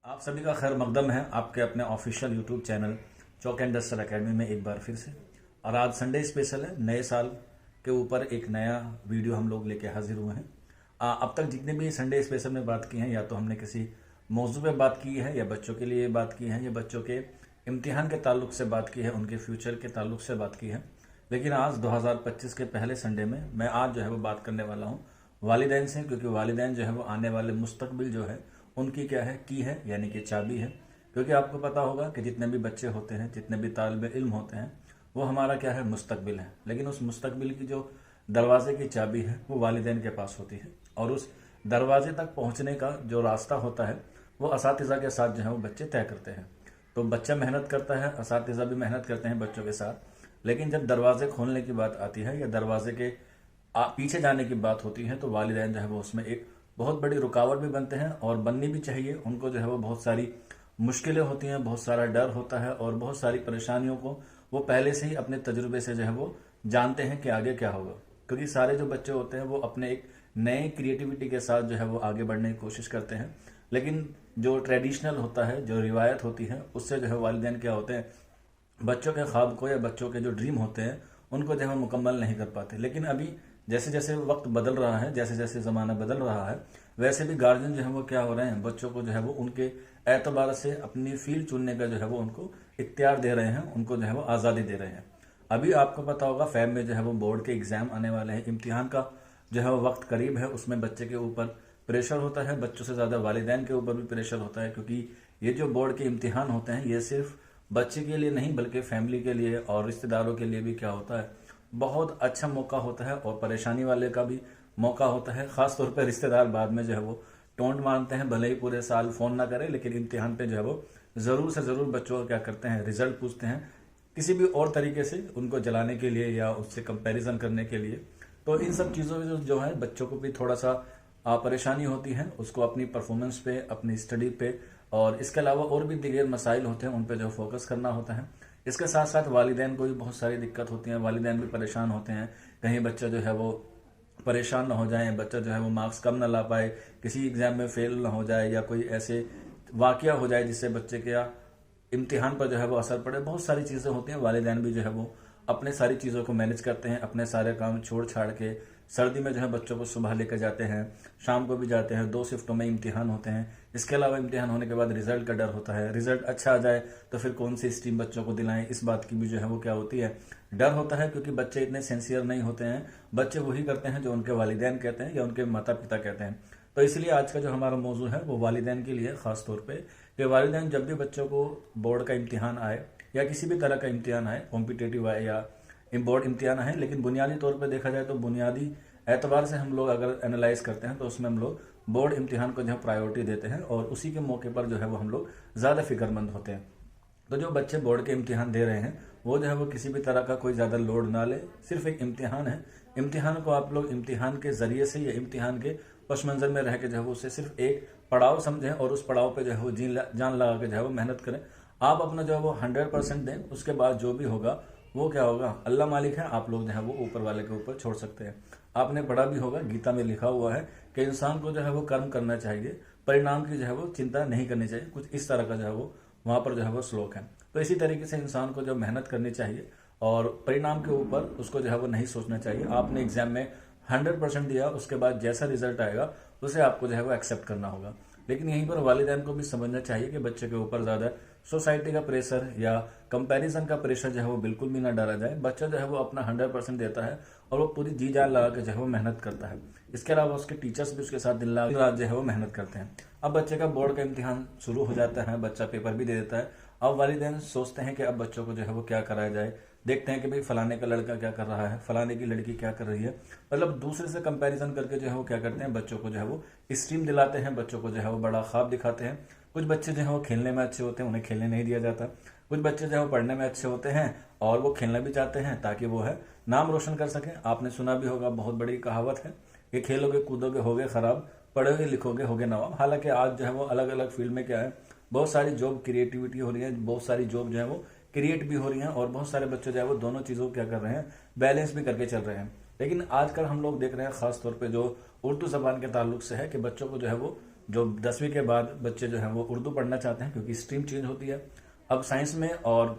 आप सभी का खैर मकदम है आपके अपने official YouTube channel chalk and duster academy में एक बार फिर से। और आज संडे स्पेशल है, नए साल के ऊपर एक नया वीडियो हम लोग लेके हाजिर हुए हैं। अब तक जितने भी संडे स्पेशल में बात की है, या तो हमने किसी मौजू पे बात की है, या बच्चों के लिए बात की है, या बच्चों के इम्तिहान के ताल्लुक से बात की है, उनके फ्यूचर के ताल्लुक से बात की है। लेकिन आज 2025 के पहले संडे में मैं आज जो है वो बात करने वाला हूँ वालिदैन से, क्योंकि वालिदैन जो है वो आने वाले मुस्तकबिल जो है उनकी क्या है, की है, यानी कि चाबी है। क्योंकि आपको पता होगा कि जितने भी बच्चे होते हैं, जितने भी तालिब इल्म होते हैं, वो हमारा क्या है, मुस्तकबिल है। लेकिन उस मुस्तकबिल की जो दरवाजे की चाबी है वो वालिदैन के पास होती है, और उस दरवाजे तक पहुंचने का जो रास्ता होता है वो असातिज़ा के साथ जो है वो बच्चे तय करते हैं। तो बच्चा मेहनत करता है, असातिज़ा भी मेहनत करते हैं बच्चों के साथ। लेकिन जब दरवाजे खोलने की बात आती है या दरवाजे के पीछे जाने की बात होती है, तो वालिदैन जो है वो उसमें एक बहुत बड़ी रुकावट भी बनते हैं, और बननी भी चाहिए। उनको जो है वो बहुत सारी मुश्किलें होती हैं, बहुत सारा डर होता है, और बहुत सारी परेशानियों को वो पहले से ही अपने तजुर्बे से जो है वो जानते हैं कि आगे क्या होगा। क्योंकि सारे जो बच्चे होते हैं वो अपने एक नए क्रिएटिविटी के साथ जो है वो आगे बढ़ने की कोशिश करते हैं। लेकिन जो ट्रेडिशनल होता है, जो रिवायत होती है, उससे जो है वालिदैन क्या होते हैं, बच्चों के ख्वाब को या बच्चों के जो ड्रीम होते हैं उनको जो है मुकम्मल नहीं कर पाते। लेकिन अभी जैसे जैसे वक्त बदल रहा है, जैसे जैसे ज़माना बदल रहा है, वैसे भी गार्जियन जो है वो क्या हो रहे हैं, बच्चों को जो है वो उनके एतबार से अपनी फील्ड चुनने का जो है वो उनको इख्तियार दे रहे हैं, उनको जो है वो आज़ादी दे रहे हैं। अभी आपको पता होगा फैब में जो है वो बोर्ड के एग्ज़ाम आने वाले हैं, इम्तिहान का जो है वो वक्त करीब है। उसमें बच्चे के ऊपर प्रेशर होता है, बच्चों से ज़्यादा वालिदैन के ऊपर भी प्रेशर होता है। क्योंकि ये जो बोर्ड के इम्तिहान होते हैं ये सिर्फ बच्चे के लिए नहीं बल्कि फैमिली के लिए और रिश्तेदारों के लिए भी क्या होता है, बहुत अच्छा मौका होता है, और परेशानी वाले का भी मौका होता है। खास तौर पर रिश्तेदार बाद में जो है वो टोंट मारते हैं, भले ही पूरे साल फोन ना करें, लेकिन इम्तिहान पे जो है वो जरूर से जरूर बच्चों को क्या करते हैं, रिजल्ट पूछते हैं, किसी भी और तरीके से उनको जलाने के लिए या उससे कंपैरिजन करने के लिए। तो इन सब चीज़ों में जो है बच्चों को भी थोड़ा सा परेशानी होती है, उसको अपनी परफॉर्मेंस पे, अपनी स्टडी पे, और इसके अलावा और भी दीगर मसाइल होते हैं, उन पे जो फोकस करना होता है। इसके साथ साथ वालिदैन को भी बहुत सारी दिक्कत होती है, वालिदैन भी परेशान होते हैं। कहीं बच्चा जो है वो परेशान ना हो जाए, बच्चा जो है वो मार्क्स कम ना ला पाए, किसी एग्जाम में फेल ना हो जाए, या कोई ऐसे वाकया हो जाए जिससे बच्चे के या इम्तिहान पर जो है वो असर पड़े। बहुत सारी चीज़ें होती हैं, वालिदैन भी जो है वो अपने सारी चीज़ों को मैनेज करते हैं, अपने सारे काम छोड़ छाड़ के। सर्दी में जो है बच्चों को सुबह लेकर जाते हैं, शाम को भी जाते हैं, 2 शिफ्टों में इम्तिहान होते हैं। इसके अलावा इम्तिहान होने के बाद रिजल्ट का डर होता है, रिजल्ट अच्छा आ जाए तो फिर कौन सी स्ट्रीम बच्चों को दिलाएं, इस बात की भी जो है वो क्या होती है, डर होता है। क्योंकि बच्चे इतने सिंसियर नहीं होते हैं, बच्चे वही करते हैं जो उनके वालिदैन कहते हैं या उनके माता पिता कहते हैं। तो इसलिए आज का जो हमारा मौजू है वो वालिदैन के लिए खास तौर पे, कि वालिदैन जब भी बच्चों को बोर्ड का इम्तिहान आए या किसी भी तरह का इम्तिहान आए, कॉम्पिटेटिव आए या बोर्ड इम्तिहान आए, लेकिन बुनियादी तौर पर देखा जाए तो बुनियादी एतबार से हम लोग अगर एनालाइज करते हैं तो उसमें हम लोग बोर्ड इम्तिहान को जो है प्रायोरिटी देते हैं, और उसी के मौके पर जो है वो हम लोग ज़्यादा फिक्रमंद होते हैं। तो जो बच्चे बोर्ड के इम्तिहान दे रहे हैं वो जो है वो किसी भी तरह का कोई ज़्यादा लोड ना ले, सिर्फ एक इम्तिहान है। इम्तिहान को आप लोग इम्तिहान के जरिए से या इम्तिहान के पस मंज़र में रह के जो है वो उसे सिर्फ एक पड़ाव समझें, और उस पड़ाव पे जो है वो जान लगा के जो है वो मेहनत करें। आप अपना जो है वो 100% दें, उसके बाद जो भी होगा वो क्या होगा, अल्लाह मालिक है, आप लोग जो है वो ऊपर वाले के ऊपर छोड़ सकते हैं। आपने पढ़ा भी होगा, गीता में लिखा हुआ है कि इंसान को जो है वो कर्म करना चाहिए, परिणाम की जो है वो चिंता नहीं करनी चाहिए। कुछ इस तरह का जो है वो वहां पर जो है वो श्लोक है। तो इसी तरीके से इंसान को जो मेहनत करनी चाहिए, और परिणाम के ऊपर उसको जो है वो नहीं सोचना चाहिए। आपने एग्जाम में 100% दिया, उसके बाद जैसा रिजल्ट आएगा उसे आपको जो है वो एक्सेप्ट करना होगा। लेकिन यहीं पर वालिदैन को भी समझना चाहिए कि बच्चे के ऊपर ज़्यादा सोसाइटी का प्रेशर या कंपैरिजन का प्रेशर जो है वो बिल्कुल भी ना डाला जाए। बच्चा जो है वो अपना 100% देता है, और वो पूरी जी जान लगा के जो है वो मेहनत करता है। इसके अलावा उसके टीचर्स भी उसके साथ दिन रात जो है वो मेहनत करते हैं। अब बच्चे का बोर्ड का इम्तिहान शुरू हो जाता है, बच्चा पेपर भी दे देता है। अब वालिदैन सोचते हैं कि अब बच्चों को जो है वो क्या कराया जाए। देखते हैं कि भाई फलाने का लड़का क्या कर रहा है, फलाने की लड़की क्या कर रही है, मतलब दूसरे से कंपैरिजन करके जो है वो क्या करते हैं, बच्चों को जो है वो स्ट्रीम दिलाते हैं, बच्चों को जो है वो बड़ा ख्वाब दिखाते हैं। कुछ बच्चे जो है वो खेलने में अच्छे होते हैं, उन्हें खेलने नहीं दिया जाता। कुछ बच्चे जो है वो पढ़ने में अच्छे होते हैं और वो खेलना भी चाहते हैं ताकि वो है नाम रोशन कर सकें। आपने सुना भी होगा, बहुत बड़ी कहावत है कि खेलोगे कूदोगे होगे खराब, पढ़ोगे लिखोगे होगे नवाब। हालांकि आज जो है वो अलग अलग फील्ड में क्या है, बहुत सारी जॉब क्रिएटिविटी हो रही है, बहुत सारी जॉब जो है वो क्रिएट भी हो रही हैं, और बहुत सारे बच्चे जो है वो दोनों चीज़ों को क्या कर रहे हैं, बैलेंस भी करके चल रहे हैं। लेकिन आजकल हम लोग देख रहे हैं, खास तौर पे जो उर्दू जबान के ताल्लुक से है, कि बच्चों को जो है वो जो 10वीं के बाद बच्चे जो हैं वो उर्दू पढ़ना चाहते हैं, क्योंकि स्ट्रीम चेंज होती है। अब साइंस में और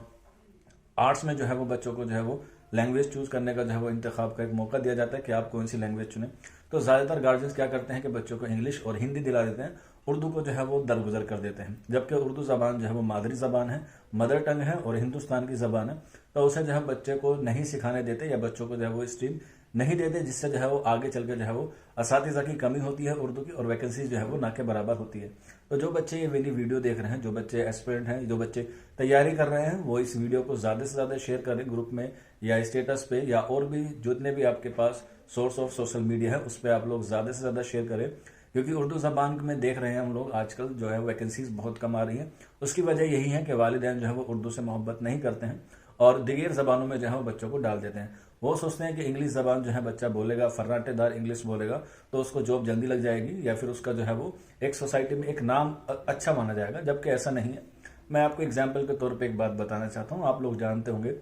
आर्ट्स में जो है वो बच्चों को जो है वो लैंग्वेज चूज करने का जो है वो इंतखाब का एक मौका दिया जाता है कि आप कौन सी लैंग्वेज चुनें। तो ज़्यादातर गार्जियंस क्या करते हैं कि बच्चों को इंग्लिश और हिंदी दिला देते हैं, उर्दू को जो है वो दरगुजर कर देते हैं। जबकि उर्दू ज़बान जो है वो मादरी ज़बान है, मदर टंग है और हिंदुस्तान की ज़बान है, तो उसे जो है बच्चे को नहीं सिखाने देते या बच्चों को जो है वो स्ट्रीम नहीं देते, जिससे जो है वो आगे चल के जो है वो असातिज़ा की कमी होती है उर्दू की, और वैकेंसीज जो है वो ना के बराबर होती है। तो जो बच्चे ये मेरी वीडियो देख रहे हैं, जो बच्चे एस्पिरेंट हैं, जो बच्चे तैयारी कर रहे हैं, वो इस वीडियो को ज़्यादा से ज़्यादा शेयर करें ग्रुप में या स्टेटस पे, या और भी जितने भी आपके पास सोर्स ऑफ सोशल मीडिया है उस पर आप लोग ज़्यादा से ज़्यादा शेयर करें। क्योंकि उर्दू ज़बान में देख रहे हैं हम लोग आजकल जो है वैकेंसीज बहुत कम आ रही हैं। उसकी वजह यही है कि वालिदैन जो है वो उर्दू से मोहब्बत नहीं करते हैं और दिगर ज़बानों में जो है वो बच्चों को डाल देते हैं। वो सोचते हैं कि इंग्लिश ज़बान जो है बच्चा बोलेगा, फर्राटेदार इंग्लिश बोलेगा, तो उसको जॉब जल्दी लग जाएगी या फिर उसका जो है वो एक सोसाइटी में एक नाम अच्छा माना जाएगा, जबकि ऐसा नहीं है। मैं आपको एग्जाम्पल के तौर पर एक बात बताना चाहता हूँ। आप लोग जानते होंगे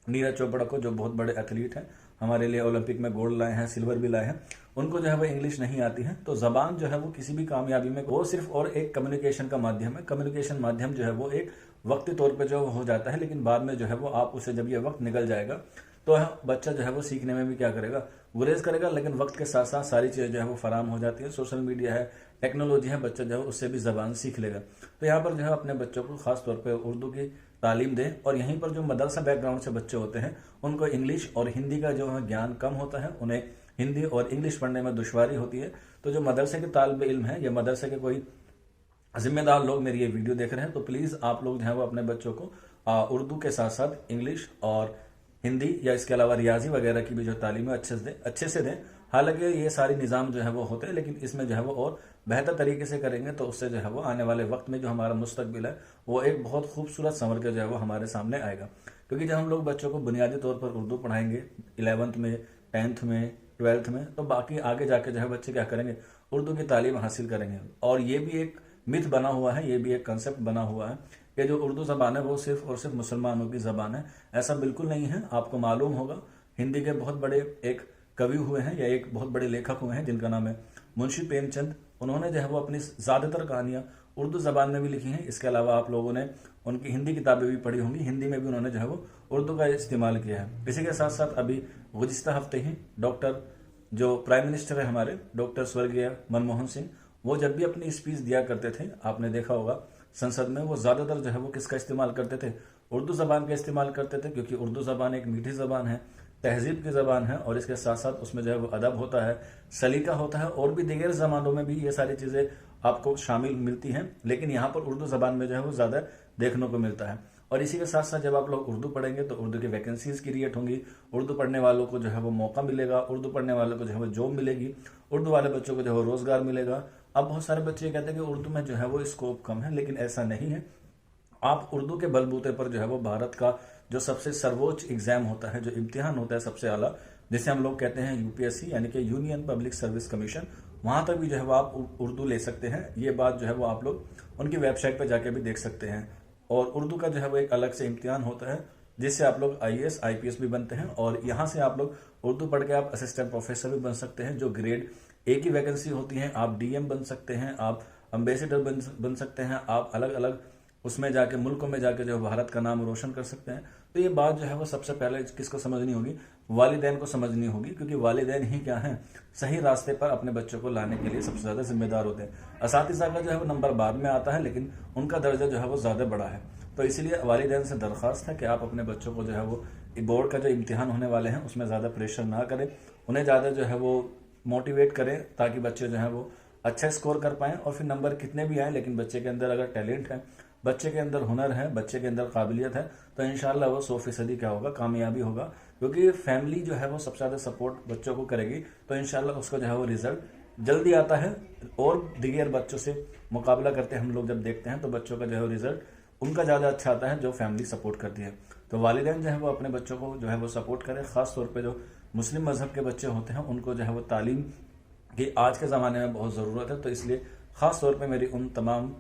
नीरज चोपड़ा को, जो बहुत बड़े एथलीट हैं, हमारे लिए ओलंपिक में गोल्ड लाए हैं, सिल्वर भी लाए हैं, उनको जो है वो इंग्लिश नहीं आती है। तो जबान जो है वो किसी भी कामयाबी में वो सिर्फ और एक कम्युनिकेशन का माध्यम है। कम्युनिकेशन माध्यम जो है वो एक वक्ती तौर पे जो हो जाता है, लेकिन बाद में जो है वो आप उसे जब ये वक्त निकल जाएगा तो बच्चा जो है वो सीखने में भी क्या करेगा, गुरेज करेगा। लेकिन वक्त के साथ साथ सारी चीज़ें जो है वो फराम हो जाती है, सोशल मीडिया है, टेक्नोलॉजी है, बच्चा जो है उससे भी जबान सीख लेगा। तो यहाँ पर जो है अपने बच्चों को खास तौर पर उर्दू की तालीम दें। और यहीं पर जो मदरसा बैकग्राउंड से बच्चे होते हैं उनको इंग्लिश और हिंदी का जो है ज्ञान कम होता है, उन्हें हिंदी और इंग्लिश पढ़ने में दुश्वारी होती है। तो जो मदरसे के तालिब इल्म है या मदरसे के कोई जिम्मेदार लोग मेरी ये वीडियो देख रहे हैं, तो प्लीज़ आप लोग जो है वो अपने बच्चों को उर्दू के साथ साथ इंग्लिश और हिंदी या इसके अलावा रियाजी वगैरह की भी जो तालीम है अच्छे से दें। हालांकि ये सारी निज़ाम जो है वो होते हैं, लेकिन इसमें जो है वो और बेहतर तरीके से करेंगे तो उससे जो है वो आने वाले वक्त में जो हमारा मुस्तकबिल है वो एक बहुत खूबसूरत संवर के जो है वो हमारे सामने आएगा। क्योंकि जब हम लोग बच्चों को बुनियादी तौर पर उर्दू पढ़ाएंगे 11th में, 10th में, 12th में, तो बाकी आगे जाके जो है बच्चे क्या करेंगे, उर्दू की तालीम हासिल करेंगे। और ये भी एक मिथ बना हुआ है, ये भी एक कंसेप्ट बना हुआ है कि जो उर्दू ज़बान है वो सिर्फ और सिर्फ मुसलमानों की ज़बान है। ऐसा बिल्कुल नहीं है। आपको मालूम होगा हिंदी के बहुत बड़े एक कवि हुए हैं या एक बहुत बड़े लेखक हुए हैं जिनका नाम है मुंशी प्रेमचंद। उन्होंने जो है वो अपनी ज़्यादातर कहानियाँ उर्दू ज़बान में भी लिखी हैं। इसके अलावा आप लोगों ने उनकी हिंदी किताबें भी पढ़ी होंगी, हिंदी में भी उन्होंने जो है वो उर्दू का इस्तेमाल किया है। इसी के साथ साथ अभी गुज़िश्ता हफ्ते ही डॉक्टर जो प्राइम मिनिस्टर है हमारे, डॉक्टर स्वर्गीय मनमोहन सिंह, वो जब भी अपनी स्पीच दिया करते थे, आपने देखा होगा संसद में, वो ज़्यादातर जो है वो किसका इस्तेमाल करते थे, उर्दू ज़बान का इस्तेमाल करते थे। क्योंकि उर्दू ज़बान एक मीठी ज़बान है, तहजीब की ज़बान है, और इसके साथ साथ उसमें जो है वो अदब होता है, सलीका होता है, और भी दिगर ज़बानों में भी ये सारी चीज़ें आपको शामिल मिलती हैं, लेकिन यहाँ पर उर्दू ज़बान में जो है वो ज़्यादा देखने को मिलता है। और इसी के साथ साथ जब आप लोग उर्दू पढ़ेंगे तो उर्दू की वैकेंसीज क्रिएट होंगी, उर्दू पढ़ने वालों को जो है वो मौका मिलेगा, उर्दू पढ़ने वालों को जो है वो जॉब मिलेगी, उर्दू वाले बच्चों को जो है वो रोज़गार मिलेगा। अब बहुत सारे बच्चे ये कहते हैं कि उर्दू में जो है वो स्कोप कम है, लेकिन ऐसा नहीं है। आप उर्दू के बलबूते पर जो है वो भारत का जो सबसे सर्वोच्च एग्जाम होता है, जो इम्तिहान होता है सबसे आला, जिसे हम लोग कहते हैं यूपीएससी यानी कि यूनियन पब्लिक सर्विस कमीशन, वहां तक भी जो है वो आप उर्दू ले सकते हैं। ये बात जो है वो आप लोग उनकी वेबसाइट पर जाके भी देख सकते हैं। और उर्दू का जो है वो एक अलग से इम्तिहान होता है जिससे आप लोग IAS IPS भी बनते हैं, और यहाँ से आप लोग उर्दू पढ़ के आप असिस्टेंट प्रोफेसर भी बन सकते हैं। जो ग्रेड A की वैकेंसी होती है, आप DM बन सकते हैं, आप अम्बेसडर बन सकते हैं, आप अलग अलग उसमें जाके मुल्कों में जाके जो भारत का नाम रोशन कर सकते हैं। तो ये बात जो है वो सबसे पहले किसको समझनी होगी, वालिदैन को समझनी होगी। क्योंकि वालिदैन ही क्या है, सही रास्ते पर अपने बच्चों को लाने के लिए सबसे ज़्यादा जिम्मेदार होते हैं। असातिज़ा का जो है वो नंबर बाद में आता है, लेकिन उनका दर्जा जो है वो ज़्यादा बड़ा है। तो इसीलिए वालिदैन से दरख्वास्त है कि आप अपने बच्चों को जो है वो बोर्ड का जो इम्तिहान होने वाले हैं उसमें ज़्यादा प्रेशर ना करें, उन्हें ज़्यादा जो है वो मोटिवेट करें, ताकि बच्चे जो है वो अच्छा स्कोर कर पाएं। और फिर नंबर कितने भी आए, लेकिन बच्चे के अंदर अगर टैलेंट है, बच्चे के अंदर हुनर है, बच्चे के अंदर काबिलियत है, तो इंशाल्लाह वो 100% क्या होगा, कामयाबी होगा। क्योंकि फैमिली जो है वो सबसे ज़्यादा सपोर्ट बच्चों को करेगी, तो इंशाल्लाह उसको जो है वो रिजल्ट जल्दी आता है। और दिगर बच्चों से मुकाबला करते हम लोग जब देखते हैं तो बच्चों का जो है रिजल्ट उनका ज़्यादा अच्छा आता है जो फैमिली सपोर्ट करती है। तो वालिदैन जो है वो अपने बच्चों को जो है वो सपोर्ट करें। ख़ास तौर पे जो मुस्लिम मज़हब के बच्चे होते हैं उनको जो है वो तालीम की आज के ज़माने में बहुत ज़रूरत है। तो इसलिए ख़ास तौर पे मेरी उन तमाम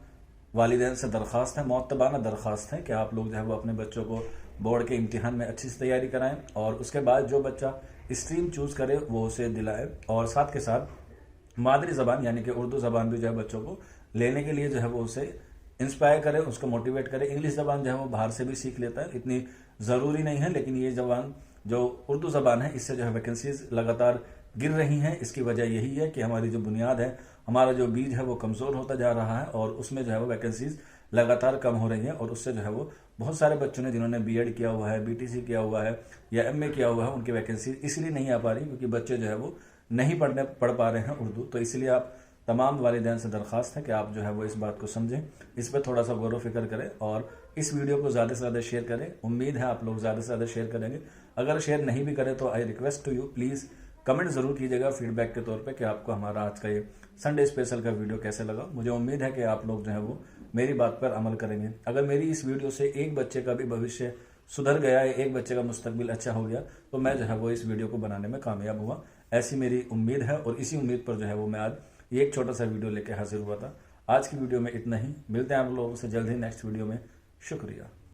वालिदैन से दरख्वास्त है, मुअत्तबाना दरख्वास्त है कि आप लोग जो है वो अपने बच्चों को बोर्ड के इम्तिहान में अच्छी से तैयारी कराएं, और उसके बाद जो बच्चा स्ट्रीम चूज़ करे वो उसे दिलाए। और साथ के साथ मादरी जबान यानी कि उर्दू जबान भी जो है बच्चों को लेने के लिए जो है वो उसे इंस्पायर करे, उसको मोटिवेट करे। इंग्लिश जबान जो है वो बाहर से भी सीख लेता है, इतनी ज़रूरी नहीं है, लेकिन ये जबान जो उर्दू जबान है इससे जो है वैकेंसीज लगातार गिर रही हैं। इसकी वजह यही है कि हमारी जो बुनियाद है, हमारा जो बीज है वो कमज़ोर होता जा रहा है और उसमें जो है वो वैकेंसीज लगातार कम हो रही हैं और उससे जो है वो बहुत सारे बच्चों ने जिन्होंने बीएड किया हुआ है, बीटीसी किया हुआ है या एमए किया हुआ है, उनकी वैकेंसी इसलिए नहीं आ पा रही क्योंकि बच्चे जो है वो नहीं पढ़ पा रहे हैं उर्दू। तो इसलिए आप तमाम वालिदैन से दरख्वास्त है कि आप जो है वो इस बात को समझें, इस पर थोड़ा सा गौर व फिक्र करें और इस वीडियो को ज़्यादा से ज़्यादा शेयर करें। उम्मीद है आप लोग ज़्यादा से ज़्यादा शेयर करेंगे। अगर शेयर नहीं भी करें तो I request to you, please comment ज़रूर कीजिएगा फीडबैक के तौर पे कि आपको हमारा आज का ये संडे स्पेशल का वीडियो कैसे लगा। मुझे उम्मीद है कि आप लोग जो है वो मेरी बात पर अमल करेंगे। अगर मेरी इस वीडियो से एक बच्चे का भी भविष्य सुधर गया है, एक बच्चे का मुस्तकबिल अच्छा हो गया, तो मैं जो है वो इस वीडियो को बनाने में कामयाब हुआ, ऐसी मेरी उम्मीद है। और इसी उम्मीद पर जो है वो मैं आज ये एक छोटा सा वीडियो लेके हाजिर हुआ था। आज की वीडियो में इतना ही, मिलते हैं आप लोगों से जल्द ही नेक्स्ट वीडियो में। शुक्रिया।